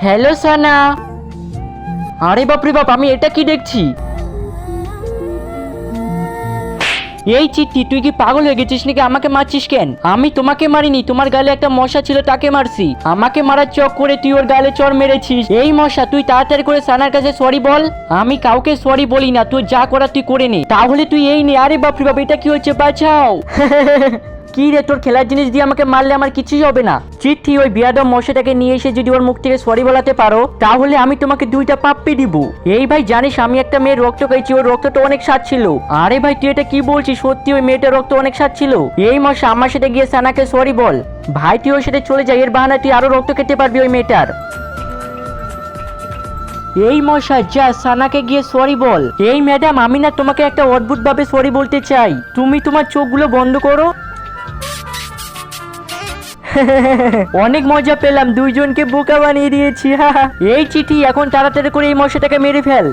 Hello সানা। আরে বাপরে বাপ, আমি এটা কি দেখছি? এই চিট্টি, তুই কি পাগল হয়ে গেছিস নাকি? আমাকে মারছিস কেন? আমি তোমাকে মারিনি, তোমার গালে একটা মশা ছিল তাকে মারছি। আমাকে মারার চক করে তুই ওর গালে চড় মেরেছিস। এই মশা, তুই তাড়াতাড়ি করে সানার কাছে সরি বল। আমি কাউকে সরি বলি না, তুই যা করার তুই করে নে। তাহলে তুই এই নে। আরে বাপরে বাপ, এটা কি হচ্ছে? বাঁচাও। কি রে, তোর খেলার জিনিস দিয়ে আমাকে মারলে আমার কিছুই হবে না। চিঠি, ওই বিয়াদব মশাটাকে নিয়ে এসে যদি ওর মুখ থেকে সরি বলাতে পারো তাহলে আমি তোমাকে 2টা পাপ্পি দিব। এই ভাই, জানিস আমি একটা মেয়ের রক্ত খাইছি, ওর রক্তটা অনেক স্বাদ ছিল। আরে ভাই, তুই এটা কি বলছিস? সত্যি ওই মেয়েটার রক্ত অনেক স্বাদ ছিল? এই মশা, আমার সাথে গিয়ে সানাকে সরি বল। ভাই, তুই ওর সাথে চলে যাই, এর বাহানা তুই আরো রক্ত খেতে পারবি ওই মেয়েটার। এই মশা, যা সানাকে গিয়ে সরি বল। এই ম্যাডাম, আমি না তোমাকে একটা অদ্ভুত ভাবে সরি বলতে চাই। তুমি তোমার চোখগুলো বন্ধ করো। অনেক মজা পেলাম, দুইজনকে বোকা বানিয়ে দিয়েছি। এই চিঠি, এখন তাড়াতাড়ি করে এই মশাটাকে মেরে ফেল।